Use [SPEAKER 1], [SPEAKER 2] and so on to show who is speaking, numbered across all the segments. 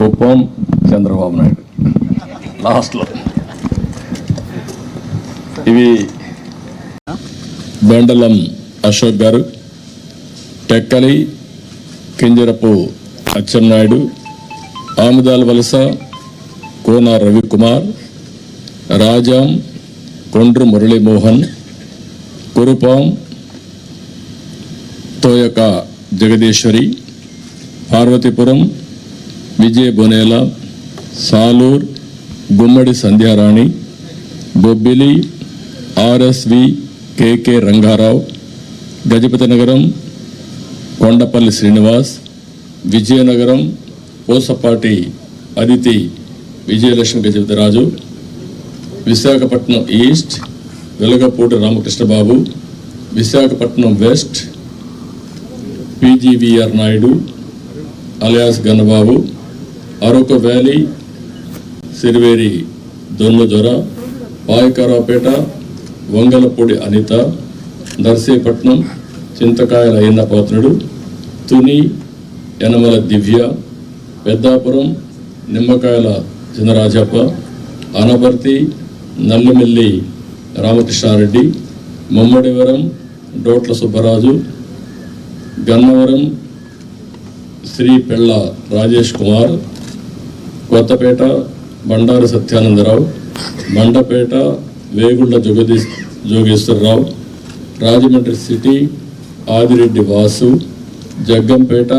[SPEAKER 1] కుప్పం చంద్రబాబు నాయుడు లాస్ట్లో. ఇవి బెండలం Ashok garu, Tekkali Kinjarapu Atchannaidu, Amadalavalasa Kona Ravikumar, Rajam Kondru Muralimohan, Kurupam Thoyaka Jagadeeswari, Parvathipuram Vijaya Bonela, Salur Gummadi Sandhyarani, Bobbili RSV KK Rangarao, Gajapathinagaram Kondapalli Srinivas, Vizianagaram Pusapati Aditi Vijayalakshmi Gajapathiraju, Visakhapatnam east Velagapudi Ramakrishnababu, Visakhapatnam west PGVR Naidu alias Gannababu, Araku valley Siriveri Donnadora, Payakaraopeta Vangalapudi Anitha, Narsipatnam Chintakayala Ayyannapatrudu, Tuni Yanamala Divya, Peddapuram Nimmakayala Chinarajappa, Anaparthi Nallamilli Ramakrishna Reddy, Mummidivaram డోట్ల Subbaraju, Gannavaram Shri పెళ్ళ రాజేష్ కుమార్, కొత్తపేట బండారు సత్యానందరావు, మండపేట వేగుళ్ల జోగేశ్వరరావు, రాజమండ్రి సిటీ ఆదిరెడ్డి వాసు, జగ్గంపేట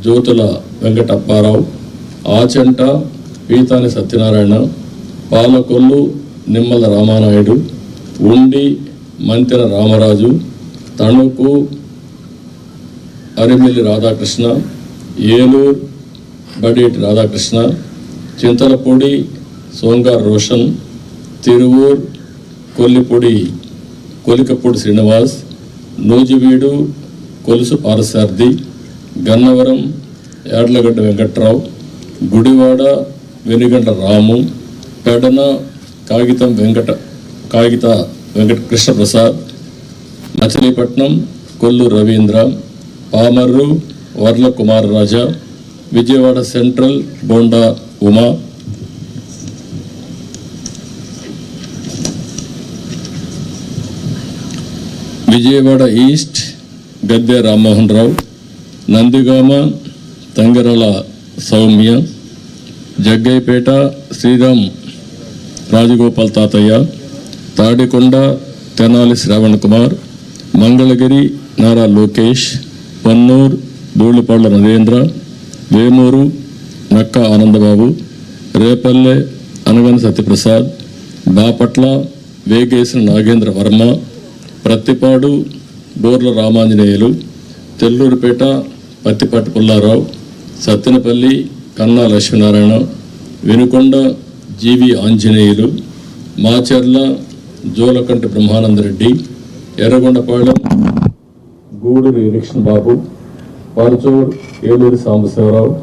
[SPEAKER 1] జ్యోతుల వెంకటప్పారావు, ఆచంట పీతాని సత్యనారాయణ, పాలకొల్లు నిమ్మల రామానాయుడు, ఉండి మంతెన రామరాజు, తణుకు అరిమిల్లి రాధాకృష్ణ, ఏలూరు బడేటి రాధాకృష్ణ, చింతలపూడి సోంగార్ రోషన్, తిరువూర్ కొలికపూడి శ్రీనివాస్, నూజివీడు కొలుసు పారసార్థి, గన్నవరం యాడ్లగడ్డ వెంకట్రావు, గుడివాడ వెనుగండ్ల రాము, పెడన కాగిత వెంకట కృష్ణప్రసాద్, మచిలీపట్నం కొల్లు రవీంద్ర, పామర్రు వర్ల కుమార్ రాజా, విజయవాడ సెంట్రల్ బోండా ఉమా, విజయవాడ ఈస్ట్ గద్దె రామ్మోహన్ రావు, నందిగామ తంగరల సౌమ్య, జగ్గైపేట శ్రీరామ్ రాజగోపాల్ తాతయ్య, తాడికొండ తెనాలి శ్రావణ్ కుమార్, మంగళగిరి నారా లోకేష్, పన్నూర్ ధూళిపాళ్ల నరేంద్ర, వేమూరు నక్క ఆనందబాబు, రేపల్లె అనగన సత్యప్రసాద్, బాపట్ల వేగేసిన నాగేంద్ర వర్మ, ప్రత్తిపాడు బోర్ల రామాంజనేయులు, తెల్లూరుపేట పత్తిపాటి పుల్లారావు, సత్తెనపల్లి కన్నా లక్ష్మీనారాయణ, వెనుకొండ జీవి ఆంజనేయులు, మాచర్ల జోలకంటి బ్రహ్మానందరెడ్డి, ఎర్రగొండపాళెం గూడూరి బాబు, పరచూర్ ఏలూరి సాంబశివరావు,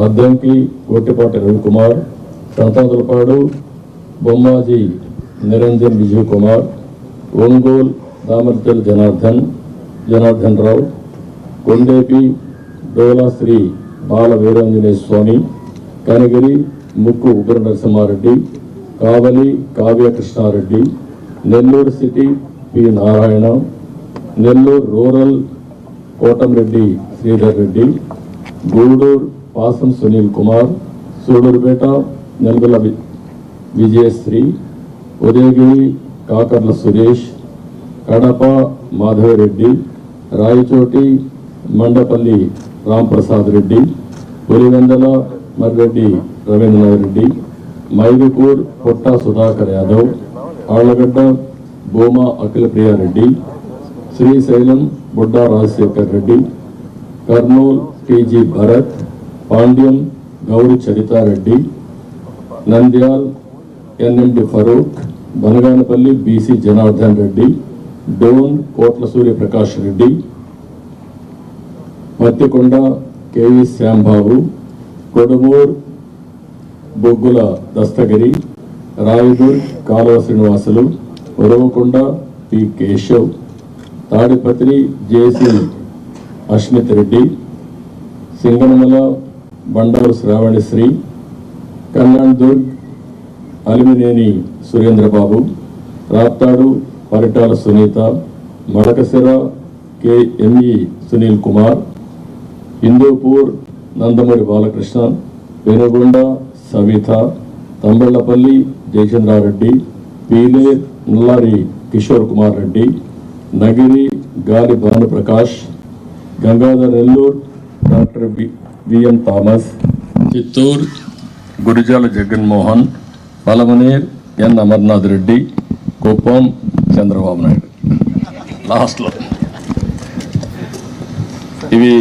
[SPEAKER 1] అద్దంకి గొట్టిపాటి రవికుమార్, సంతాతులపాడు బొమ్మాజీ నిరంజన్ విజయ్ కుమార్, ఒంగోలు దామర్జల్ జనార్దన్ రావు, కొండేపి డోలా శ్రీ బాల Veeranjaneya Swamy, Kanigiri Mukku Ugra Narasimhareddy, Kavali Kavya Krishnareddy, Nellore city P Narayana, Nellore rural Kotamreddy Sridhar Reddy, Gudur Pasam Sunil Kumar, Sullurpeta Nelavala Vijayasree, Udayagiri Kakarla Suresh, Kadapa Madhavareddy, Rayachoti Mandipalli Ramprasad Reddy, Pulivendula Marreddy Ravindranath Reddy, Mydukur Putta Sudhakar Yadav, Allagadda Bhuma Akhila Priyareddy, Srisailam Budda Rajasekhar Reddy, Kurnool TG Bharath, Panyam Gowru Charitareddy, Nandyal NMD Farooq, Banaganapalli BC Janardhan Reddy, Dhone Kotla Suryaprakash Reddy, Pattikonda KV Shyambabu, Kodumur బొగ్గుల Dastagiri, Rayadurg Kalava Srinivasulu, Uravakonda P Keshav, Tadipatri JC Asmith Reddy, Singanamala Bandaru Sravanisri, Kalyandurg Alimineni Surendrababu, Raptadu Paritala Sunitha, Madakasira KME Sunil Kumar, Hindupur Nandamuri Balakrishna, Penukonda Savitha, Thamballapalle Jayachandrareddy, Pileru Nallari Kishore Kumar Reddy, Nagari Gali Bhanuprakash, Gangadhara Nellore doctor VM Thomas, Chittoor Gurajala Jaganmohan, Palamaner N Amarnath Reddy, Kuppam Chandrababu Naidu. లాస్ట్లో ఇవి